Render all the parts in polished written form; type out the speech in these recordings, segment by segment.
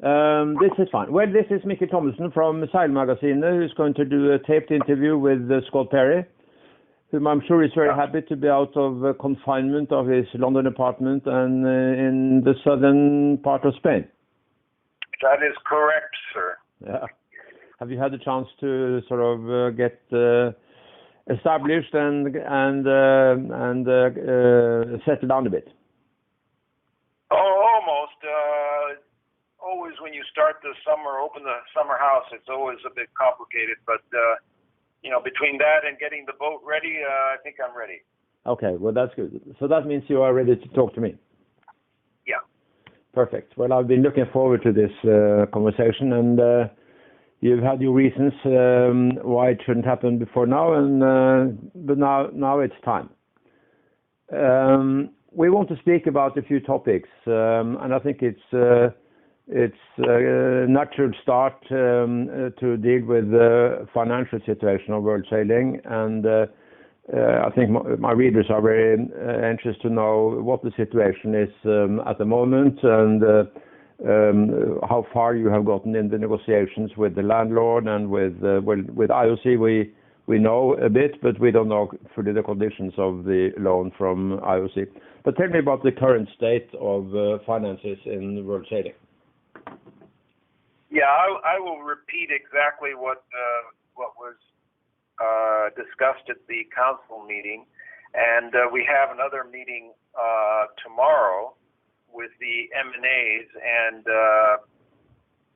This is fine. Well, this is Mikkel Thommessen from Seilmagasinet, who's going to do a taped interview with Scott Perry, whom I'm sure is very happy to be out of confinement of his London apartment and in the southern part of Spain. That is correct, sir. Yeah. Have you had a chance to sort of get established and settle down a bit? Oh, almost. Always when you start the summer, open the summer house, it's always a bit complicated. But, between that and getting the boat ready, I think I'm ready. Okay, well, that's good. So that means you are ready to talk to me? Yeah. Perfect. Well, I've been looking forward to this conversation, and you've had your reasons why it shouldn't happen before now, but now it's time. We want to speak about a few topics, and I think it's a natural start to deal with the financial situation of world sailing, and I think my readers are very anxious to know what the situation is at the moment, and how far you have gotten in the negotiations with the landlord and with IOC. We know a bit, but we don't know fully the conditions of the loan from IOC. But tell me about the current state of finances in world sailing. Yeah, I will repeat exactly what was discussed at the council meeting, and we have another meeting tomorrow with the M&As and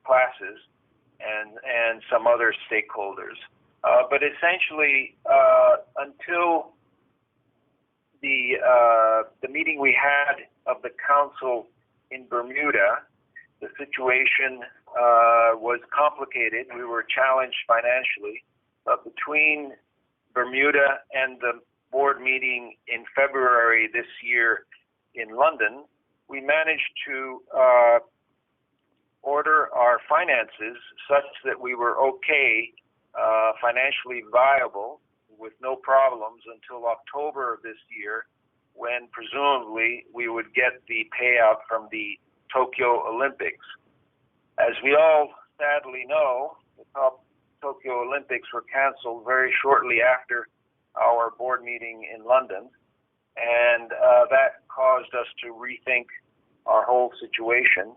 classes and some other stakeholders. But essentially, until the meeting we had of the council in Bermuda, the situation was complicated. We were challenged financially. But between Bermuda and the board meeting in February this year in London, we managed to order our finances such that we were okay, financially viable with no problems until October of this year, when presumably we would get the payout from the Tokyo Olympics. As we all sadly know, the Tokyo Olympics were canceled very shortly after our board meeting in London, and that caused us to rethink our whole situation,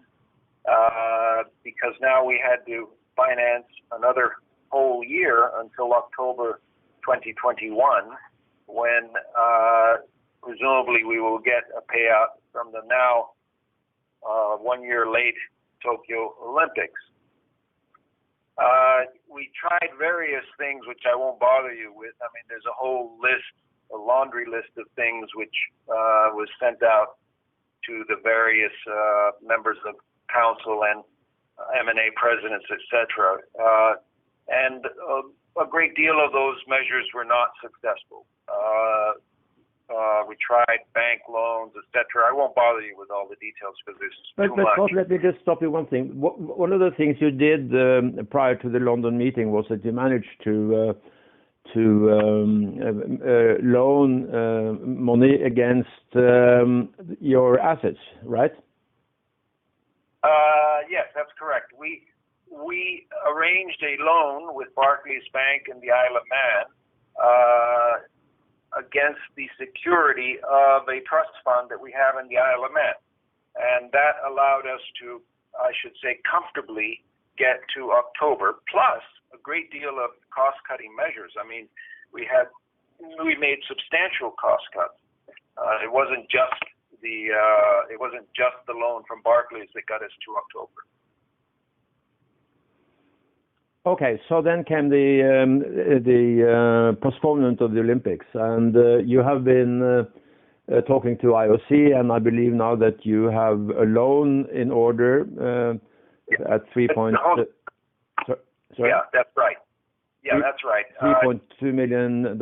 because now we had to finance another whole year until October 2021, when presumably we will get a payout from the now 1 year late Tokyo Olympics. We tried various things, which I won't bother you with. I mean, there's a whole list, a laundry list of things which was sent out to the various members of council and M&A presidents, etc. And a great deal of those measures were not successful. We tried bank loans, etc. I won't bother you with all the details because there's too much. But let me just stop you one thing. One of the things you did prior to the London meeting was that you managed to loan money against your assets, right? Yes, that's correct. We arranged a loan with Barclays Bank and the Isle of Man against the security of a trust fund that we have in the Isle of Man. And that allowed us to, I should say, comfortably get to October, plus a great deal of cost-cutting measures. I mean, we made substantial cost cuts. It wasn't just the loan from Barclays that got us to October. Okay, so then came the postponement of the Olympics, and you have been talking to IOC, and I believe now that you have a loan in order at 3 point. Sorry? Yeah, that's right. Yeah, that's right. $3.2 million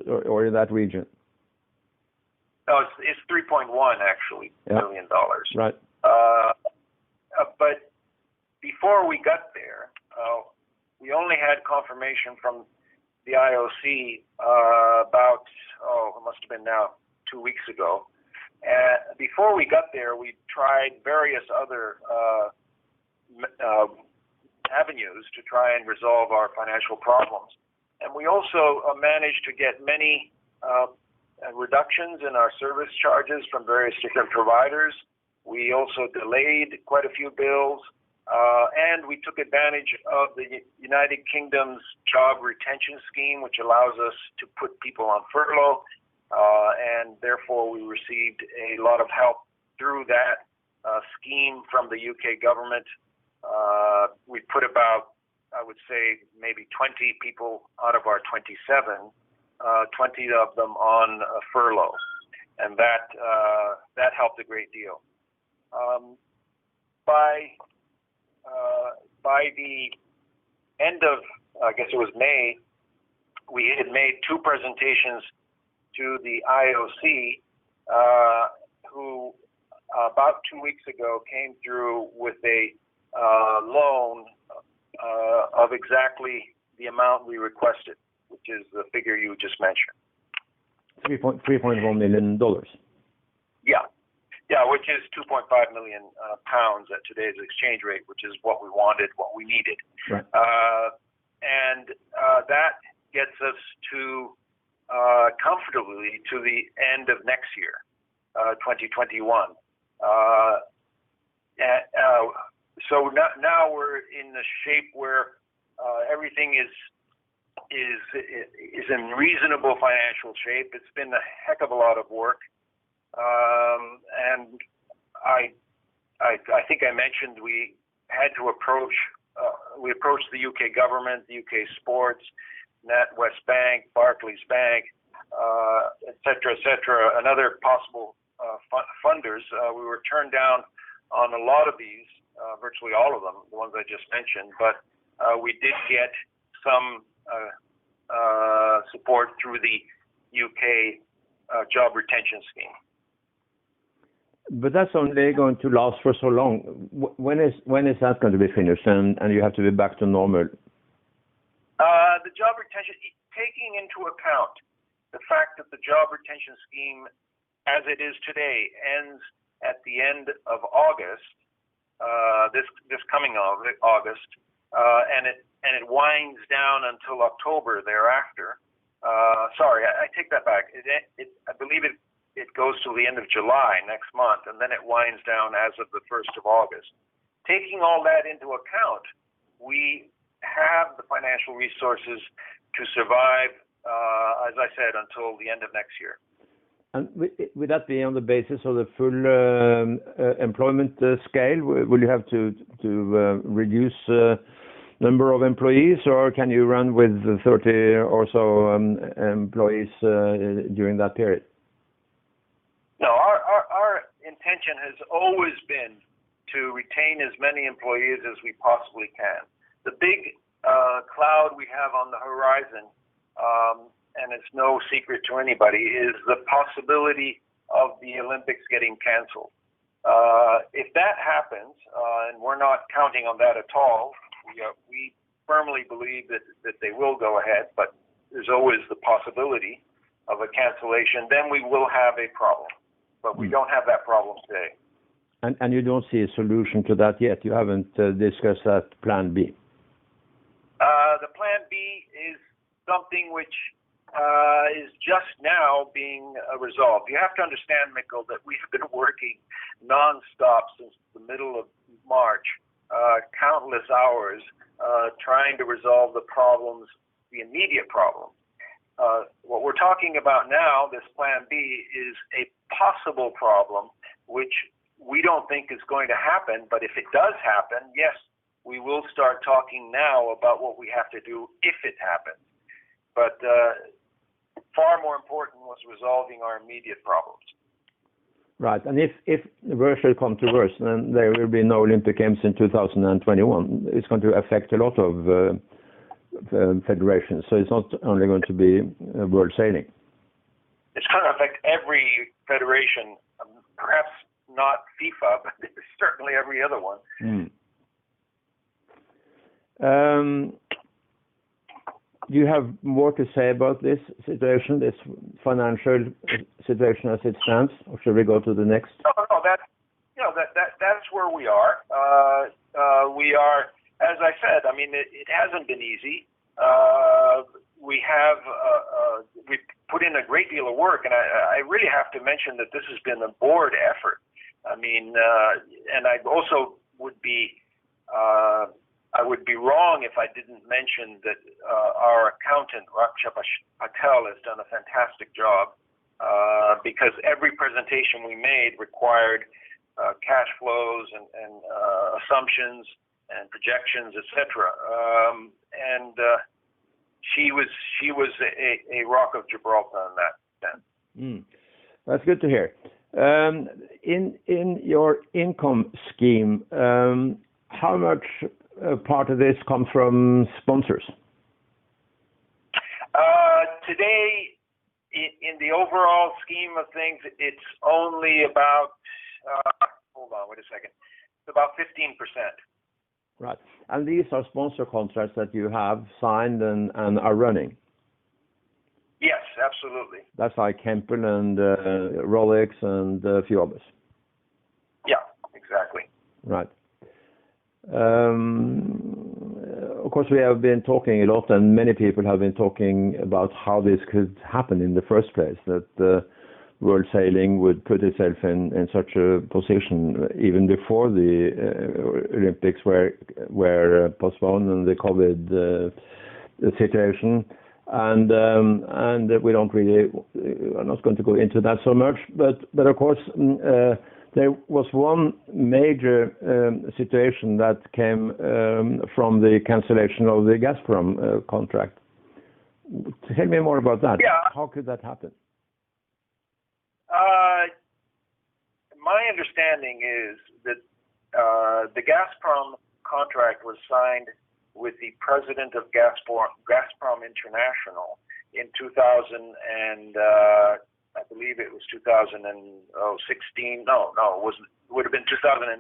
or in that region. No, it's 3.1 actually, million dollars. Right. But before we got there, we only had confirmation from the IOC about, it must have been now 2 weeks ago. Before we got there, we tried various other avenues to try and resolve our financial problems. And we also managed to get many reductions in our service charges from various different providers. We also delayed quite a few bills, and we took advantage of the United Kingdom's job retention scheme, which allows us to put people on furlough, and therefore we received a lot of help through that scheme from the UK government. We put about, I would say, maybe 20 people out of our 27, 20 of them on furlough, and that helped a great deal. By the end of, I guess it was May, we had made 2 presentations to the IOC, who about 2 weeks ago came through with a loan of exactly the amount we requested, which is the figure you just mentioned. $3.1 million. Yeah, which is 2.5 million pounds at today's exchange rate, which is what we wanted, what we needed. Right. And that gets us to comfortably to the end of next year, 2021. So now we're in the shape where everything is in reasonable financial shape. It's been a heck of a lot of work. And I think I mentioned we had to approached the UK government, the UK sports, NatWest Bank, Barclays Bank, et cetera, and other possible funders. We were turned down on a lot of these, virtually all of them, the ones I just mentioned, but we did get some support through the UK job retention scheme. But that's only going to last for so long. When is that going to be finished, and you have to be back to normal? The job retention, taking into account the fact that the job retention scheme, as it is today, ends at the end of August, this coming August, and it winds down until October thereafter. Sorry, I take that back. I believe it goes till the end of July next month, and then it winds down as of the 1st of August. Taking all that into account, we have the financial resources to survive, as I said, until the end of next year. And would that be on the basis of the full employment scale? Will you have to reduce number of employees, or can you run with 30 or so employees during that period? No, our intention has always been to retain as many employees as we possibly can. The big cloud we have on the horizon, and it's no secret to anybody, is the possibility of the Olympics getting canceled. If that happens, and we're not counting on that at all, we firmly believe that they will go ahead, but there's always the possibility of a cancellation, then we will have a problem. But we don't have that problem today. And you don't see a solution to that yet? You haven't discussed that plan B? The plan B is something which is just now being resolved. You have to understand, Mikkel, that we've been working nonstop since the middle of March, countless hours, trying to resolve the problems, the immediate problems. What we're talking about now, this plan B, is a possible problem, which we don't think is going to happen. But if it does happen, yes, we will start talking now about what we have to do if it happens. But far more important was resolving our immediate problems. Right. And if the worst will come to worst, then there will be no Olympic Games in 2021. It's going to affect a lot of federations. So it's not only going to be world sailing. It's going to affect every federation, perhaps not FIFA, but certainly every other one. Do you have more to say about this situation, this financial situation as it stands, or should we go to the next? No, that's where we are. We mean, it hasn't been easy. We've put in a great deal of work, and I really have to mention that this has been a board effort. I mean, and I also would be wrong if I didn't mention that our accountant, Raksha Patel, has done a fantastic job because every presentation we made required cash flows and assumptions and projections, etc. And she was a rock of Gibraltar in that sense. That's good to hear. In your income scheme, how much part of this comes from sponsors? Today, in the overall scheme of things, it's only about, hold on, wait a second, it's about 15%. Right. And these are sponsor contracts that you have signed and are running? Yes, absolutely. That's like Hempel and Rolex and a few others? Yeah, exactly. Right. Of course, we have been talking a lot, and many people have been talking about how this could happen in the first place, that world sailing would put itself in such a position even before the Olympics were postponed and the COVID situation. And we don't really, I'm not going to go into that so much, but of course, there was one major situation that came from the cancellation of the Gazprom contract. Tell me more about that. Yeah. How could that happen? My understanding is that the Gazprom contract was signed with the president of Gazprom International in 2000 and I believe it was 2016. No, it wasn't. It would have been 2018.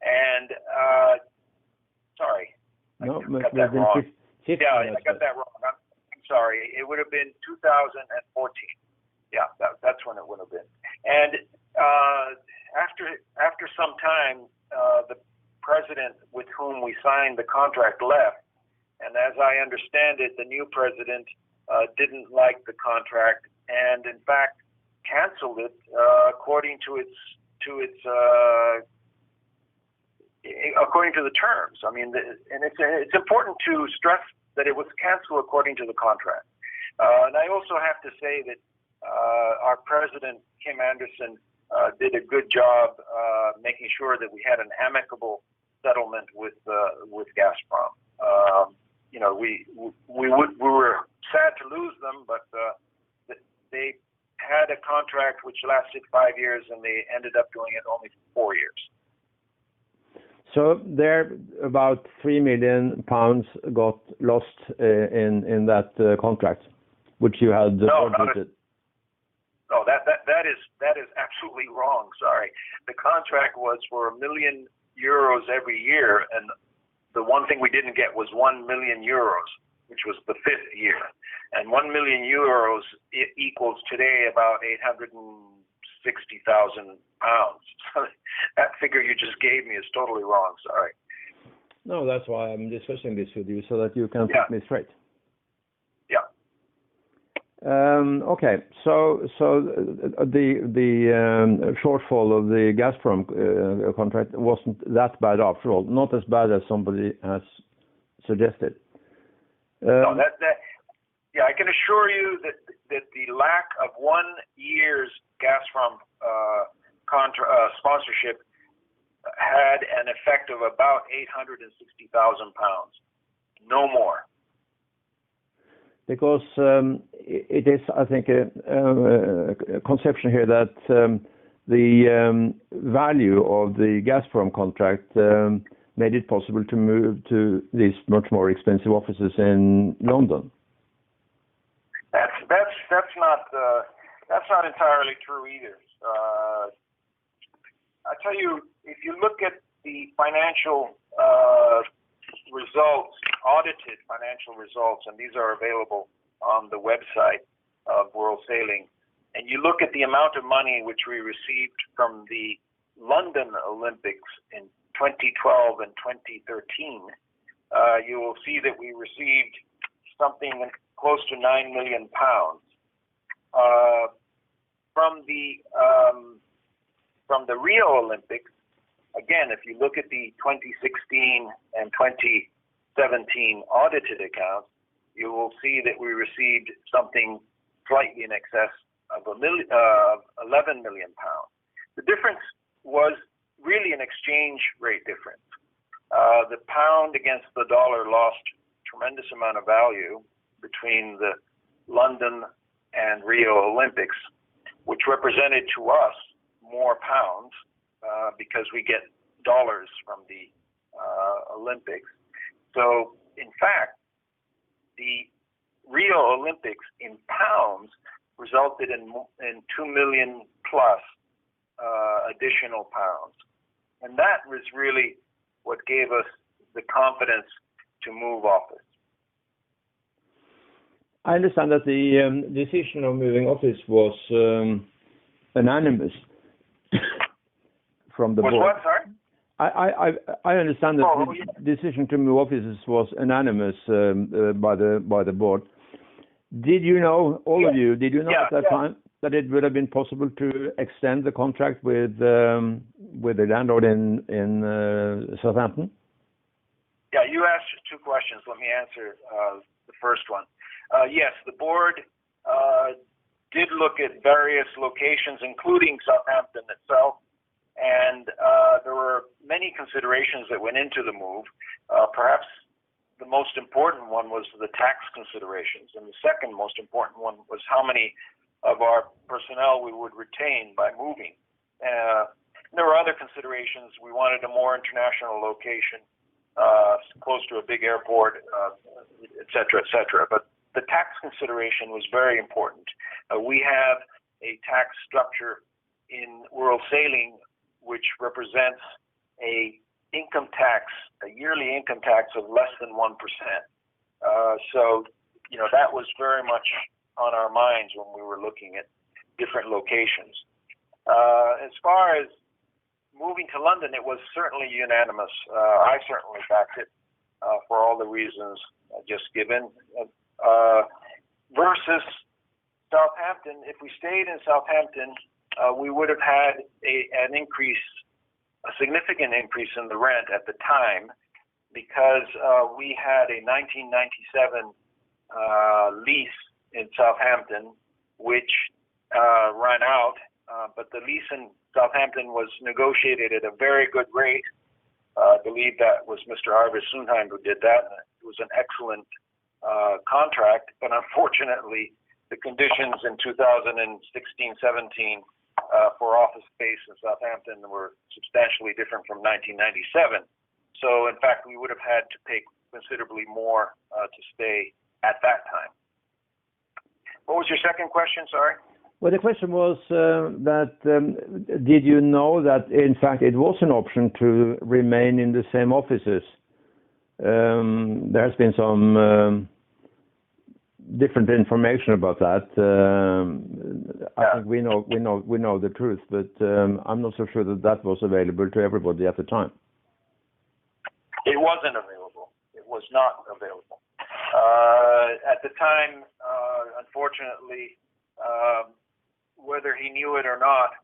And sorry, No, I got that wrong. Yeah, I got that wrong. I'm sorry. It would have been 2014. Yeah, that's when it would have been. And after some time, the president with whom we signed the contract left, and as I understand it, the new president didn't like the contract and, in fact, canceled it according to its according to the terms. I mean, and it's important to stress that it was canceled according to the contract. And I also have to say that our president, Kim Anderson, did a good job making sure that we had an amicable settlement with Gazprom. We were sad to lose them, but they had a contract which lasted 5 years, and they ended up doing it only for 4 years. So there, about £3 million got lost in that contract, which you had budgeted. No, that is absolutely wrong. Sorry, the contract was for €1 million every year, and the one thing we didn't get was €1 million, which was the 5th year, and €1 million equals today about £860,000. So that figure you just gave me is totally wrong. Sorry. No, that's why I'm discussing this with you, so that you can put me straight. Yeah. Okay, so the shortfall of the Gazprom contract wasn't that bad after all, not as bad as somebody has suggested. No, yeah, I can assure you that the lack of 1 year's Gazprom sponsorship had an effect of about £860,000, no more. Because it is, I think, a conception here that the value of the Gazprom contract made it possible to move to these much more expensive offices in London. That's not entirely true either. I tell you, if you look at the financial results, audited financial results, and these are available on the website of World Sailing, and you look at the amount of money which we received from the London Olympics in 2012 and 2013, you will see that we received something close to £9 million from the Rio Olympics. Again, if you look at the 2016 and 2017 audited accounts, you will see that we received something slightly in excess of £11 million. The difference was really an exchange rate difference. The pound against the dollar lost a tremendous amount of value between the London and Rio Olympics, which represented to us more pounds because we get dollars from the Olympics. So, in fact, the Rio Olympics in pounds resulted in 2 million plus additional pounds. And that was really what gave us the confidence to move office. I understand that the decision of moving office was unanimous from the board. Was what, sorry? I understand that the decision to move offices was unanimous by the board. Did you know, all of you, did you know at that time that it would have been possible to extend the contract with the landlord in Southampton? Yeah, you asked two questions. Let me answer the first one. Yes, the board did look at various locations, including Southampton itself, and there were many considerations that went into the move. Perhaps the most important one was the tax considerations, and the second most important one was how many of our personnel we would retain by moving. There were other considerations. We wanted a more international location, close to a big airport, et cetera, et cetera. But the tax consideration was very important. We have a tax structure in World Sailing which represents a yearly income tax of less than 1%. So, that was very much on our minds when we were looking at different locations. As far as moving to London, it was certainly unanimous. I certainly backed it for all the reasons just given. Versus Southampton, if we stayed in Southampton, we would have had a significant increase in the rent at the time, because we had a 1997 lease in Southampton, which ran out, but the lease in Southampton was negotiated at a very good rate. I believe that was Mr. Arvid Sundheim who did that. It was an excellent contract, but unfortunately, the conditions in 2016-17 for office space in Southampton were substantially different from 1997. So, in fact, we would have had to pay considerably more to stay at that time. What was your second question? Sorry. Well, the question was did you know that, in fact, it was an option to remain in the same offices? There has been some different information about that. I think we know the truth, but I'm not so sure that was available to everybody at the time. It wasn't available. It was not available. At the time, unfortunately, whether he knew it or not,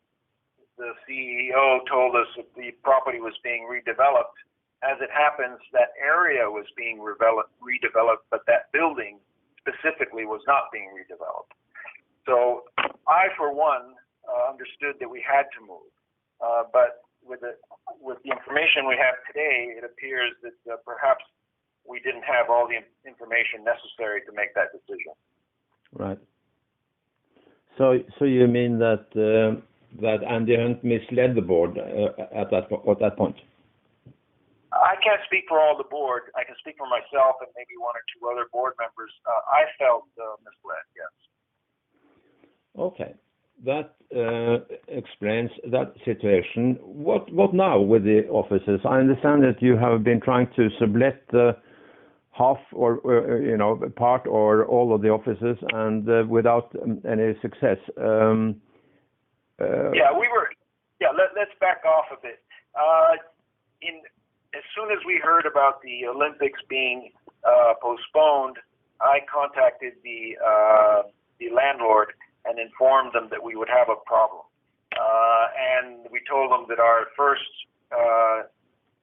the CEO told us that the property was being redeveloped. As it happens, that area was being redeveloped, but that building specifically was not being redeveloped. So I, for one, understood that we had to move. But with the information we have today, it appears that perhaps we didn't have all the information necessary to make that decision. Right. So you mean that Andy Hunt misled the board at that point? I can't speak for all the board. I can speak for myself and maybe one or two other board members. I felt misled, yes. Okay. That explains that situation. What now with the offices? I understand that you have been trying to sublet half or part or all of the offices, and without any success. Let's back off a bit. as soon as we heard about the Olympics being postponed, I contacted the landlord and informed them that we would have a problem. And we told them that our first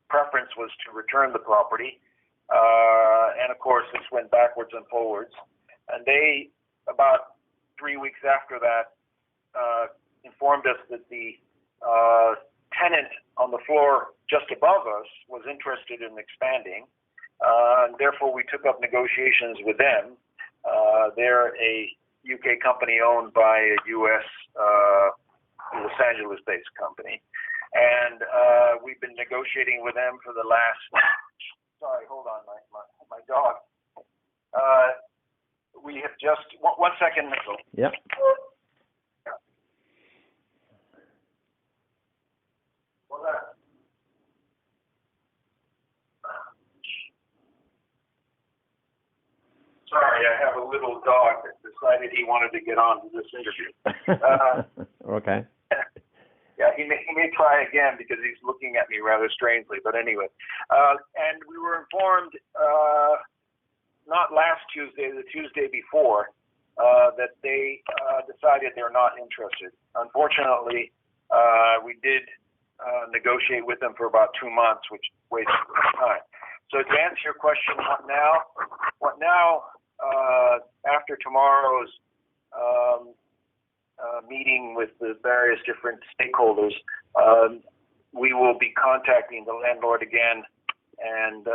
preference was to return the property. And of course, this went backwards and forwards. And they, about 3 weeks after that, informed us that the tenant on the floor just above us was interested in expanding. And therefore, we took up negotiations with them. They're a UK company owned by a US Los Angeles-based company. And we've been negotiating with them for the last... Sorry, hold on, my dog. We have just... One second, Nicole. Yeah. Sorry, I have a little dog that decided he wanted to get on to this interview. Okay. Yeah, he may try again because he's looking at me rather strangely. But anyway, and we were informed not last Tuesday, the Tuesday before, that they decided they're not interested. Unfortunately, we did negotiate with them for about 2 months, which wasted time. So to answer your question, what now? After tomorrow's meeting with the various different stakeholders, we will be contacting the landlord again and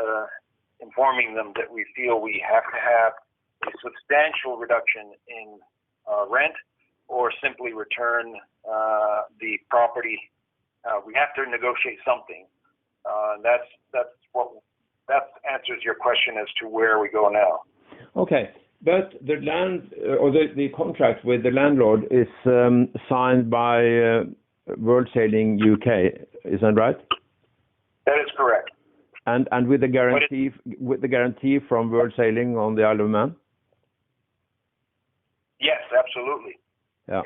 informing them that we feel we have to have a substantial reduction in rent or simply return the property. We have to negotiate something. That answers your question as to where we go now. Okay, but the land or the contract with the landlord is signed by World Sailing UK, is that right? That is correct. And with the guarantee from World Sailing on the Isle of Man? Yes, absolutely. Yeah.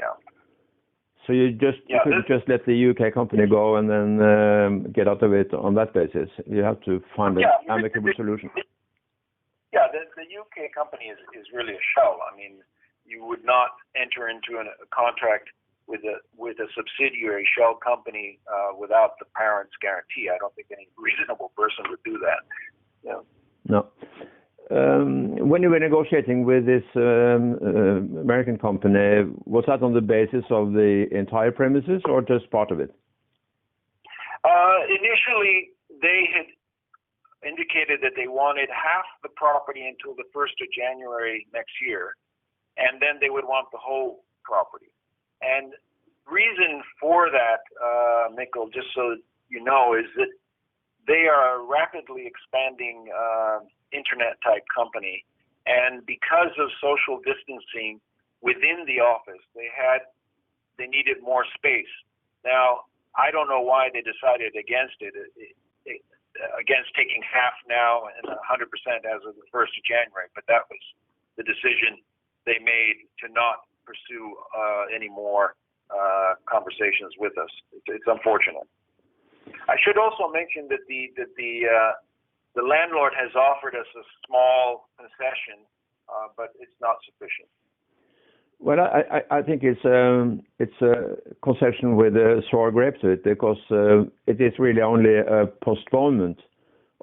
So you couldn't just let the UK company go and then get out of it on that basis. You have to find an amicable solution. Yeah, the UK company is really a shell. I mean, you would not enter into a contract with a subsidiary shell company without the parent's guarantee. I don't think any reasonable person would do that. Yeah. No. When you were negotiating with this American company, was that on the basis of the entire premises or just part of it? Initially, they had indicated that they wanted half the property until the 1st of January next year, and then they would want the whole property. And reason for that, Mikkel, just so you know, is that they are a rapidly expanding internet-type company, and because of social distancing within the office, they needed more space. Now, I don't know why they decided against it. Against taking half now and 100% as of the 1st of January, but that was the decision they made to not pursue any more conversations with us. It's unfortunate. I should also mention that the landlord has offered us a small concession, but it's not sufficient. Well, I think it's a concession with a sour grape to it, because it is really only a postponement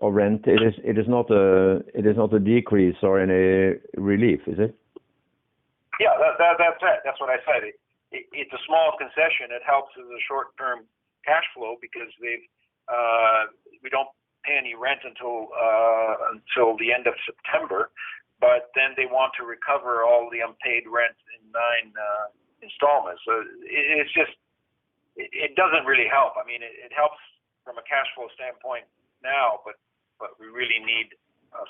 of rent. It is not a decrease or any relief, is it? Yeah, that's it. That's what I said. It's a small concession. It helps as a short-term cash flow because we don't pay any rent until the end of September. But then they want to recover all the unpaid rent in 9 installments. So it doesn't really help. I mean, it helps from a cash flow standpoint now, but we really need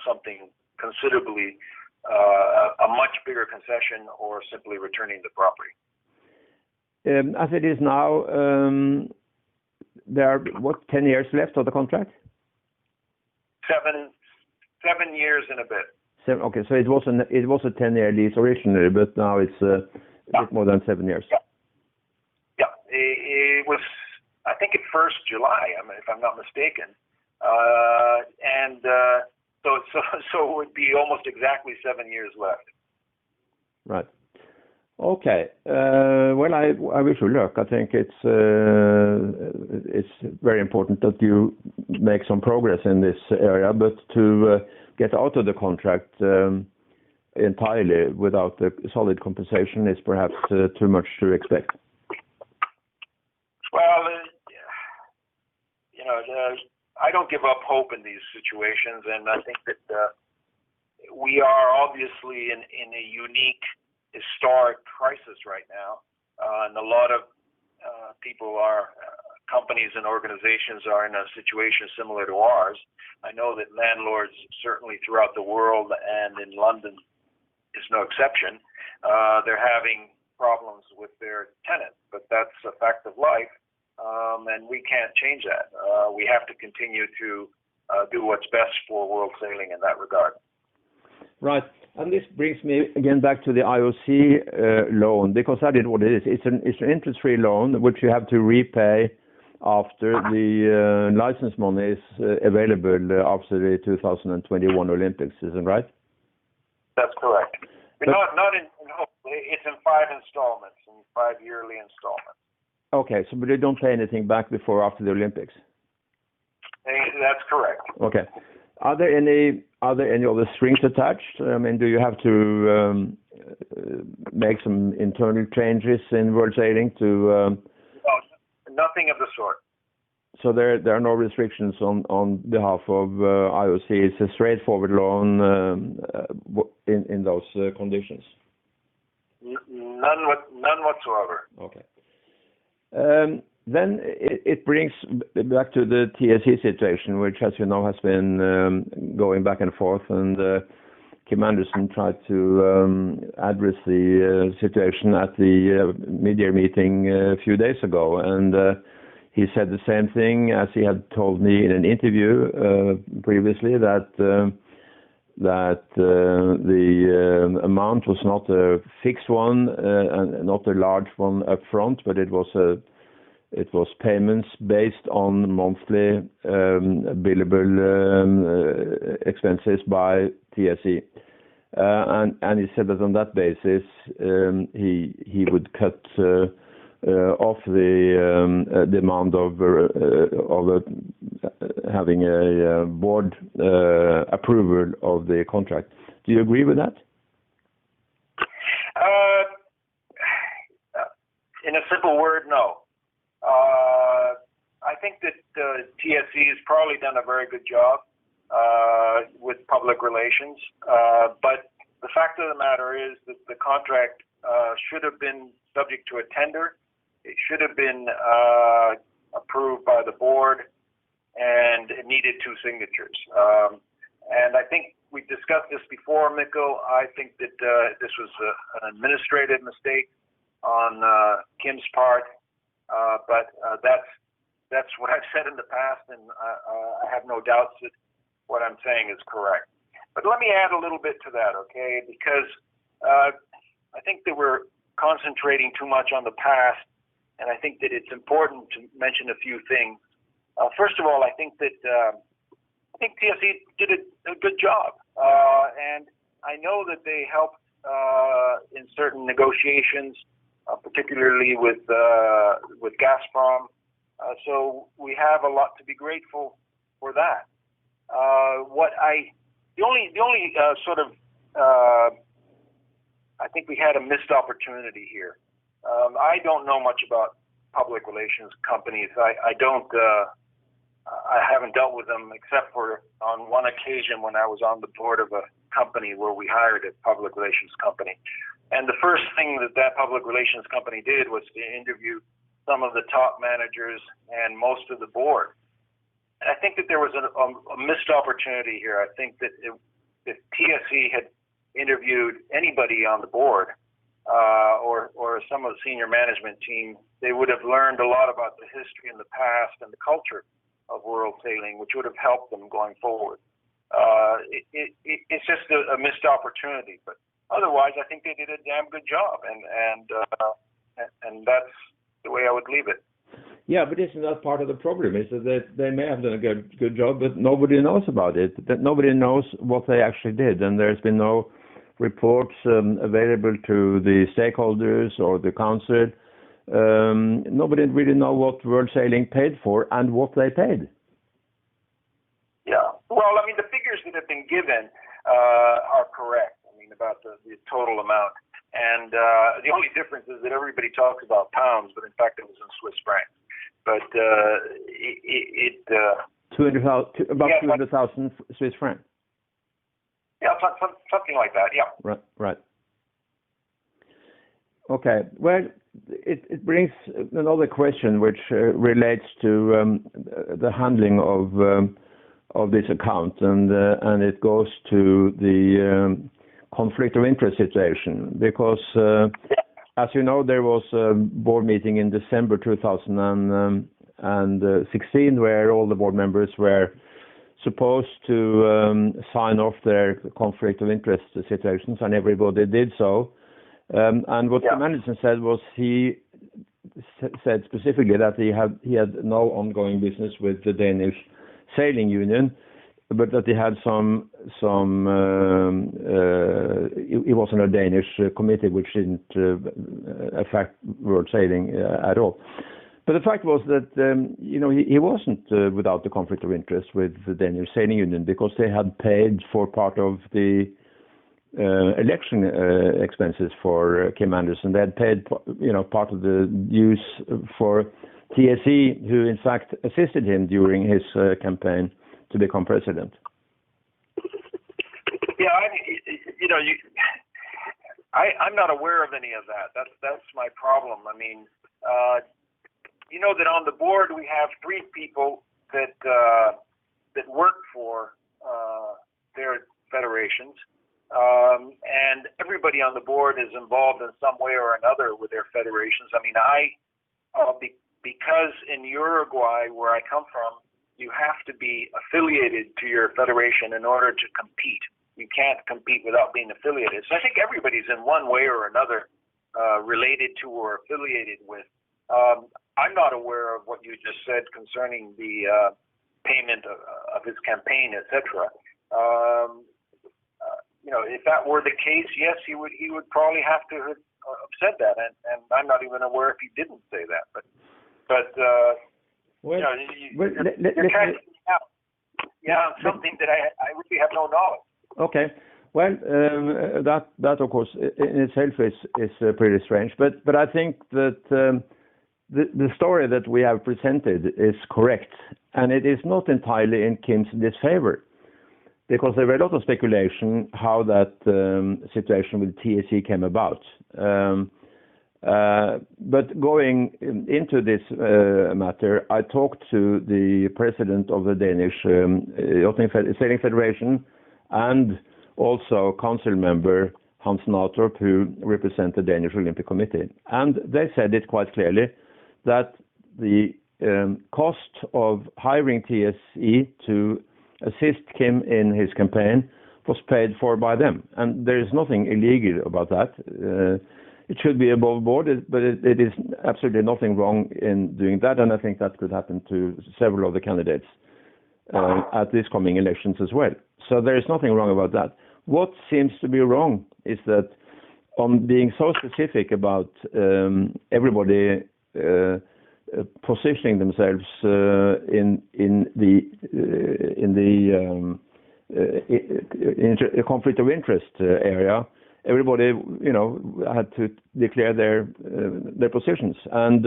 something considerably, a much bigger concession, or simply returning the property. As it is now, there are 10 years left of the contract? 7 years and a bit. Okay, so it was a 10-year lease originally, but now it's a bit more than 7 years. Yeah, it was. I think at first July, if I'm not mistaken, So it would be almost exactly 7 years left. Right. Okay. Well, I wish you luck. I think it's very important that you make some progress in this area, but to get out of the contract entirely without the solid compensation is perhaps too much to expect. Well, I don't give up hope in these situations, and I think that we are obviously in a unique, historic crisis right now, and a lot of companies and organizations are in a situation similar to ours. I know that landlords, certainly throughout the world and in London, is no exception. They're having problems with their tenants, but that's a fact of life. And we can't change that. We have to continue to do what's best for world sailing in that regard. Right. And this brings me again back to the IOC loan, because that is what it is. It's an interest-free loan which you have to repay after the license money is available after the 2021 Olympics, isn't right? That's correct. But not in it's in 5 installments, in 5 yearly installments. Okay, so but they don't pay anything back before or after the Olympics? That's correct. Okay. Are there any other strings attached? I mean, do you have to make some internal changes in world sailing to? No, nothing of the sort. So there are no restrictions on behalf of IOC. It's a straightforward loan in those conditions. None whatsoever. Okay. Then it brings back to the TSE situation, which, as you know, has been going back and forth. And Kim Anderson tried to address the situation at the mid-year meeting a few days ago. And he said the same thing as he had told me in an interview previously, that the amount was not a fixed one and not a large one up front, but it was payments based on monthly billable expenses by TSE. And he said that on that basis he would cut off the demand of having a board approval of the contract. Do you agree with that? In a simple word, no. I think that TSE has probably done a very good job with public relations, but the fact of the matter is that the contract should have been subject to a tender. It should have been approved by the board, and it needed 2 signatures. And I think we've discussed this before, Mikkel. I think that this was an administrative mistake on Kim's part, but that's what I've said in the past, and I have no doubts that what I'm saying is correct. But let me add a little bit to that, okay? Because I think that we're concentrating too much on the past, and I think that it's important to mention a few things. First of all, I think that TSE did a good job, and I know that they helped in certain negotiations, particularly with Gazprom. So we have a lot to be grateful for that. The only sort of I think we had a missed opportunity here. I don't know much about public relations companies. I haven't dealt with them except for on one occasion when I was on the board of a company where we hired a public relations company. And the first thing that public relations company did was to interview some of the top managers and most of the board. And I think that there was a missed opportunity here. I think that if TSE had interviewed anybody on the board or some of the senior management team, they would have learned a lot about the history and the past and the culture of world sailing, which would have helped them going forward. It's just a missed opportunity, but otherwise, I think they did a damn good job, and that's the way I would leave it. Yeah, but isn't that part of the problem? Is that they may have done a good job, but nobody knows about it. That nobody knows what they actually did, and there's been no reports available to the stakeholders or the council. Nobody really know what World Sailing paid for and what they paid. Yeah, well, I mean, the figures that have been given are correct. I mean, about the total amount, and the only difference is that everybody talks about pounds, but in fact it was in Swiss francs. But about 200,000 Swiss francs. Yeah, something like that. Yeah. Right. Okay. Well, it brings another question which relates to the handling of this account, and it goes to the conflict of interest situation, because as you know, there was a board meeting in December 2016 where all the board members were supposed to sign off their conflict of interest situations, and everybody did so. And what Kim Andersen said was, he said specifically that he had no ongoing business with the Danish Sailing Union, but that he had he was on a Danish committee which didn't affect World Sailing at all. But the fact was that he wasn't without the conflict of interest with the Danish Sailing Union, because they had paid for part of the election expenses for Kim Andersen. They had paid part of the dues for TSE, who in fact assisted him during his campaign to become president. Yeah, I'm not aware of any of that. That's my problem. I mean, you know that on the board we have 3 people that work for their federations, and everybody on the board is involved in some way or another with their federations. I mean, because in Uruguay, where I come from, you have to be affiliated to your federation in order to compete. You can't compete without being affiliated. So I think everybody's in one way or another related to or affiliated with. I'm not aware of what you just said concerning the payment of his campaign, etc. If that were the case, yes, he would probably have to have said that, and I'm not even aware if he didn't say that. But you're casting out. Yeah, something that I really have no knowledge. Okay. Well, that of course in itself is pretty strange, but I think that the story that we have presented is correct, and it is not entirely in Kim's disfavor, because there were a lot of speculation how that situation with TSE came about. But going into this matter, I talked to the president of the Danish Sailing Federation, and also council member Hans Nathorp, who represent the Danish Olympic Committee. And they said it quite clearly that the cost of hiring TSE to assist Kim in his campaign was paid for by them. And there is nothing illegal about that. It should be above board, but it is absolutely nothing wrong in doing that. And I think that could happen to several of the candidates at these coming elections as well. So there is nothing wrong about that. What seems to be wrong is that on being so specific about everybody positioning themselves in the conflict of interest area, everybody had to declare their positions, and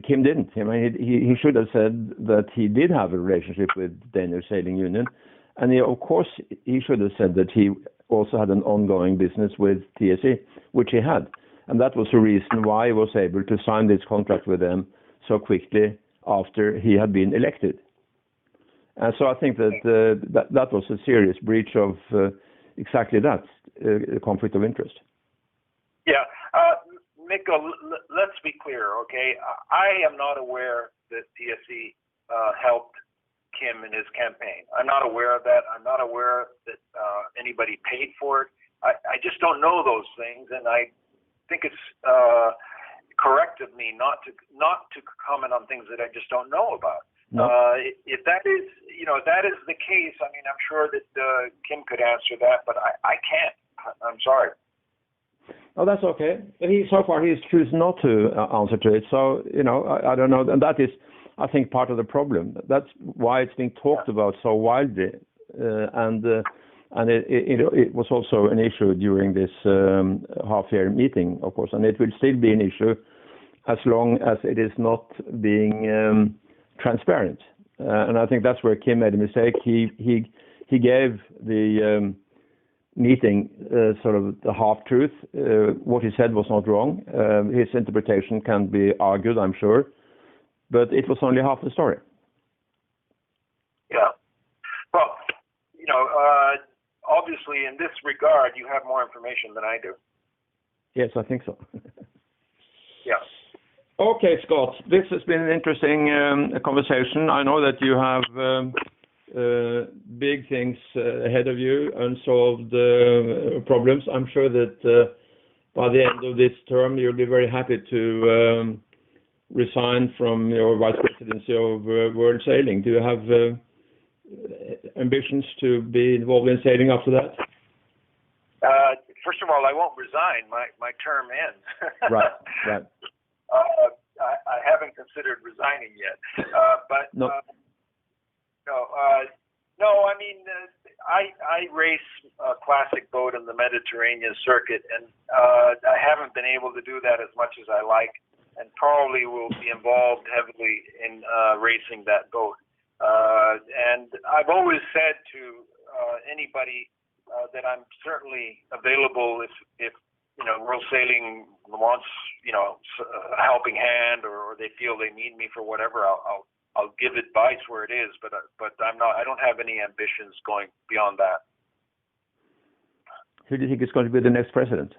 Kim didn't. I mean, he should have said that he did have a relationship with Danish Sailing Union, and of course he should have said that he also had an ongoing business with TSE, which he had. And that was the reason why he was able to sign this contract with them so quickly after he had been elected. And so I think that that was a serious breach of exactly that, conflict of interest. Yeah. Mikko, let's be clear, okay? I am not aware that TSE helped Kim in his campaign. I'm not aware of that. I'm not aware that anybody paid for it. I just don't know those things, and I think correct of me not to comment on things that I just don't know about. No. If that is, that is the case, I mean, I'm sure that Kim could answer that, but I can't. I'm sorry. Oh, that's okay. So far he's chosen not to answer to it. So, I don't know. And that is, I think, part of the problem. That's why it's being talked about so widely. And it was also an issue during this half-year meeting, of course, and it will still be an issue as long as it is not being transparent. And I think that's where Kim made a mistake. He gave the meeting sort of the half-truth. What he said was not wrong. His interpretation can be argued, I'm sure, but it was only half the story. Yeah. Well, obviously in this regard, you have more information than I do. Yes, I think so. Yeah. Okay, Scott, this has been an interesting conversation. I know that you have big things ahead of you, unsolved problems. I'm sure that by the end of this term, you'll be very happy to resign from your vice presidency of World Sailing. Do you have ambitions to be involved in sailing after that? First of all, I won't resign. My term ends. Right. I haven't considered resigning yet, but no. No. I mean, I race a classic boat in the Mediterranean circuit, and I haven't been able to do that as much as I like, and probably will be involved heavily in racing that boat. And I've always said to anybody that I'm certainly available if World Sailing wants a helping hand, or they feel they need me for whatever. I'll give advice where it is, but I'm not. I don't have any ambitions going beyond that. Who do you think is going to be the next president?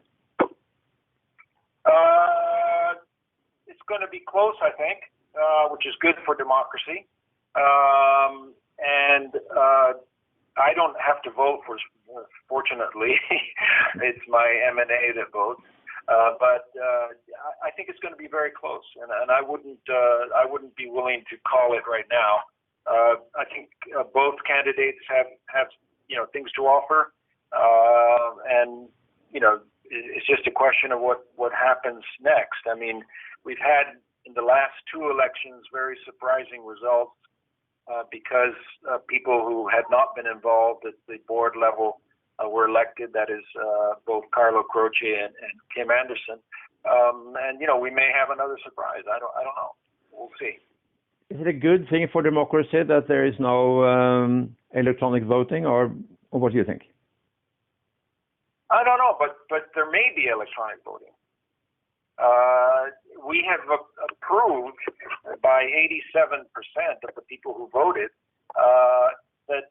It's going to be close, I think, which is good for democracy. And I don't have to vote fortunately. It's my M&A that votes. But I think it's going to be very close, and I wouldn't be willing to call it right now. I think both candidates have things to offer, and it's just a question of what happens next. I mean, we've had in the last two elections very surprising results because people who had not been involved at the board level were elected. That is both Carlo Croce and Kim Anderson. And we may have another surprise. I don't know. We'll see. Is it a good thing for democracy that there is no electronic voting, or what do you think? I don't know, but there may be electronic voting. We have approved by 87% of the people who voted that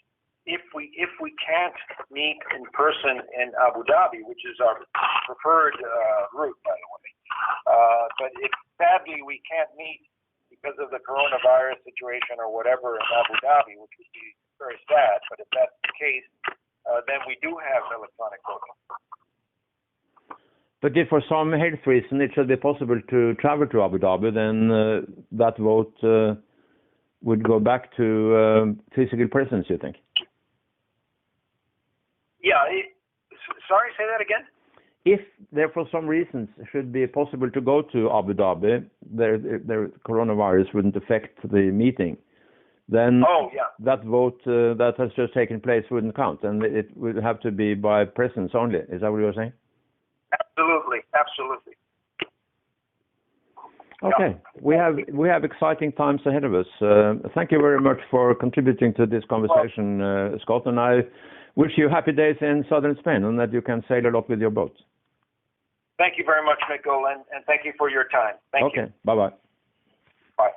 if we can't meet in person in Abu Dhabi, which is our preferred route, by the way, but if sadly we can't meet because of the coronavirus situation or whatever in Abu Dhabi, which would be very sad, but if that's the case, then we do have electronic voting. But if for some health reason it should be possible to travel to Abu Dhabi, then that vote would go back to physical presence, you think? Yeah. Sorry, say that again? If there for some reasons should be possible to go to Abu Dhabi, the coronavirus wouldn't affect the meeting, then that vote that has just taken place wouldn't count, and it would have to be by presence only. Is that what you're saying? Absolutely. Okay, we have exciting times ahead of us. Thank you very much for contributing to this conversation, Scott, and I wish you happy days in southern Spain and that you can sail a lot with your boat. Thank you very much, Mikkel, and thank you for your time. Thank you. Okay, bye-bye. Bye.